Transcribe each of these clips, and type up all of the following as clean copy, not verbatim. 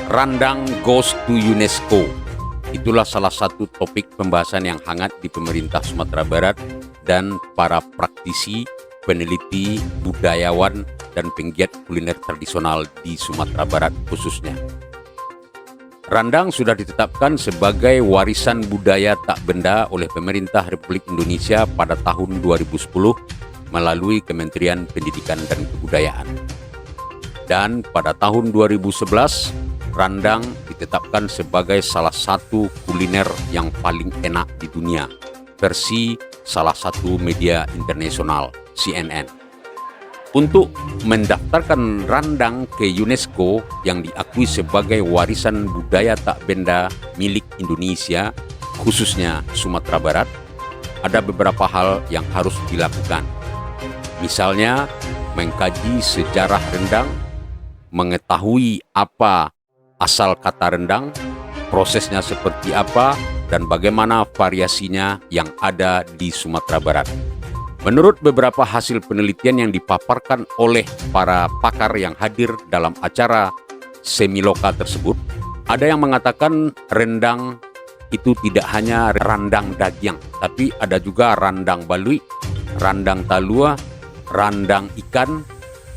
Randang goes to UNESCO. Itulah salah satu topik pembahasan yang hangat di pemerintah Sumatera Barat dan para praktisi, peneliti, budayawan, dan penggiat kuliner tradisional di Sumatera Barat khususnya. Randang sudah ditetapkan sebagai warisan budaya tak benda oleh pemerintah Republik Indonesia pada tahun 2010 melalui Kementerian Pendidikan dan Kebudayaan. Dan pada tahun 2011, Randang ditetapkan sebagai salah satu kuliner yang paling enak di dunia, versi salah satu media internasional, CNN. Untuk mendaftarkan Randang ke UNESCO yang diakui sebagai warisan budaya tak benda milik Indonesia, khususnya Sumatera Barat, ada beberapa hal yang harus dilakukan. Misalnya, mengkaji sejarah rendang, mengetahui apa asal kata rendang, prosesnya seperti apa, dan bagaimana variasinya yang ada di Sumatera Barat. Menurut beberapa hasil penelitian yang dipaparkan oleh para pakar yang hadir dalam acara Semiloka tersebut, ada yang mengatakan rendang itu tidak hanya randang daging, tapi ada juga randang balui, randang talua, randang ikan,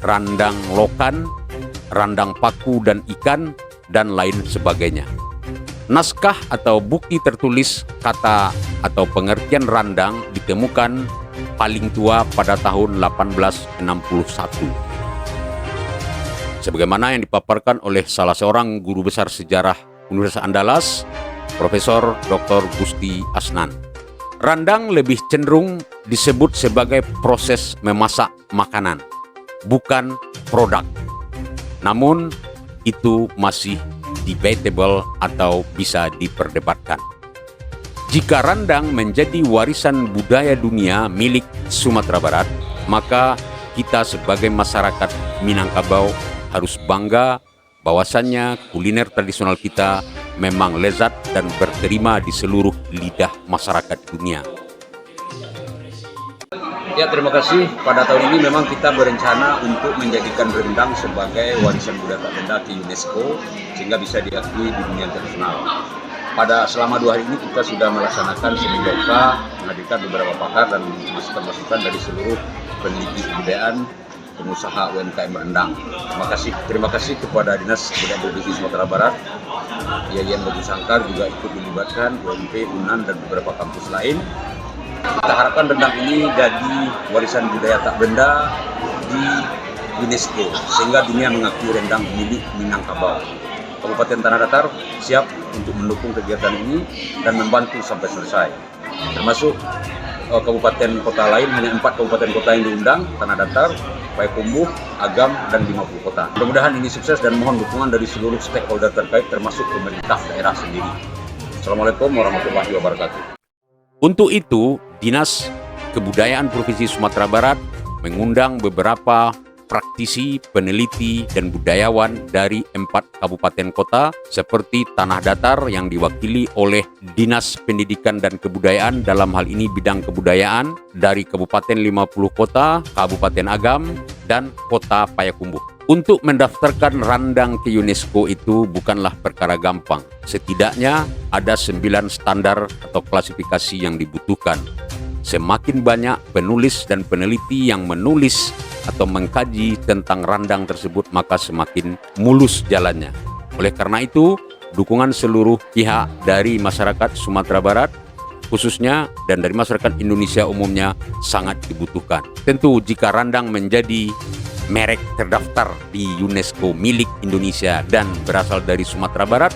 randang lokan, randang paku dan ikan, dan lain sebagainya. Naskah atau bukti tertulis kata atau pengertian randang ditemukan paling tua pada tahun 1861. Sebagaimana yang dipaparkan oleh salah seorang guru besar sejarah Universitas Andalas, Profesor Dr. Gusti Asnan. Randang lebih cenderung disebut sebagai proses memasak makanan, bukan produk. Namun, itu masih debatable atau bisa diperdebatkan. Jika randang menjadi warisan budaya dunia milik Sumatera Barat, maka kita sebagai masyarakat Minangkabau harus bangga bahwasannya kuliner tradisional kita memang lezat dan berterima di seluruh lidah masyarakat dunia. Ya, terima kasih. Pada tahun ini memang kita berencana untuk menjadikan rendang sebagai warisan budaya tak benda di UNESCO sehingga bisa diakui di dunia internasional. Selama 2 hari ini kita sudah melaksanakan semiloka, menghadirkan beberapa pakar dan masukan-masukan dari seluruh peneliti kebudayaan, pengusaha UMKM rendang. Terima kasih kepada Dinas Kebudayaan Provinsi Sumatera Barat, IAIN Batu Sangkar juga ikut dilibatkan, UMP, UNAN, dan beberapa kampus lain. Kita harapkan rendang ini jadi warisan budaya tak benda di UNESCO sehingga dunia mengakui rendang milik Minangkabau. Kabupaten Tanah Datar siap untuk mendukung kegiatan ini dan membantu sampai selesai. Termasuk kabupaten kota lain, hanya 4 kabupaten kota yang diundang, Tanah Datar, Payakumbuh, Agam, dan 50 kota. Mudah-mudahan ini sukses dan mohon dukungan dari seluruh stakeholder terkait termasuk pemerintah daerah sendiri. Assalamualaikum warahmatullahi wabarakatuh. Untuk itu, Dinas Kebudayaan Provinsi Sumatera Barat mengundang beberapa praktisi, peneliti, dan budayawan dari 4 kabupaten kota seperti Tanah Datar yang diwakili oleh Dinas Pendidikan dan Kebudayaan dalam hal ini bidang kebudayaan dari Kabupaten 50 Kota, Kabupaten Agam, dan Kota Payakumbuh. Untuk mendaftarkan randang ke UNESCO itu bukanlah perkara gampang. Setidaknya ada 9 standar atau klasifikasi yang dibutuhkan. Semakin banyak penulis dan peneliti yang menulis atau mengkaji tentang randang tersebut, maka semakin mulus jalannya. Oleh karena itu, dukungan seluruh pihak dari masyarakat Sumatera Barat khususnya dan dari masyarakat Indonesia umumnya sangat dibutuhkan. Tentu jika randang menjadi merek terdaftar di UNESCO milik Indonesia dan berasal dari Sumatera Barat,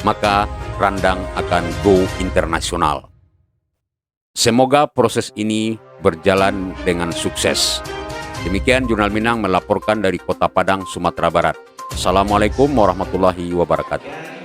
maka randang akan go internasional. Semoga proses ini berjalan dengan sukses. Demikian Jurnal Minang melaporkan dari Kota Padang, Sumatera Barat. Assalamualaikum warahmatullahi wabarakatuh.